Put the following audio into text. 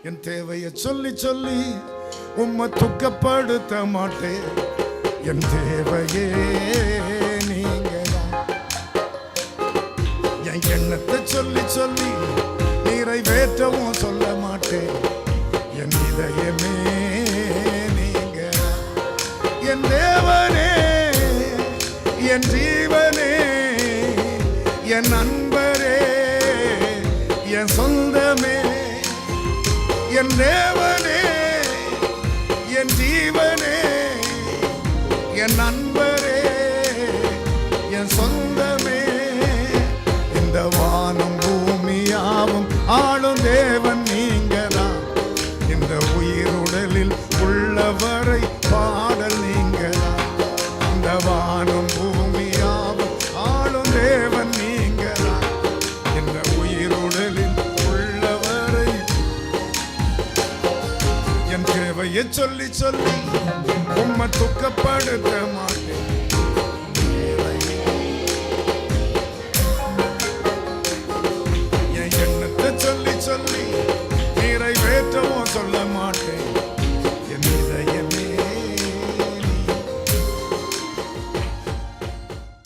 என் தேவையை சொல்லி சொல்லி உம்மை துக்கப்படுத்த மாட்டேன். என் தேவையே நீங்கதான். என் எண்ணத்தை சொல்லி சொல்லி நிறைவேற்றவும் சொல்ல மாட்டேன். என் இதயமே நீங்கதான். என் தேவனே, என் ஜீவனே, என் நண்பரே, என் சொந்தமே, என் தேவனே, என் ஜீவனே, என் நண்பரே, என் சொந்தமே. இந்த வானம் பூமியாவும் ஆளும் தேவன் நீங்கதான். இந்த உயிருடலில் உள்ளவரை பாடல் நீங்கதான். இந்த வானம் பூமியாவும் ஆளும் தேவன் நீங்கதான். இந்த உயிருடலில் உள்ளவரை என் தேவையை சொல்லி சொல்லி உம்மை துக்கப்படுத்த மாட்டேன்.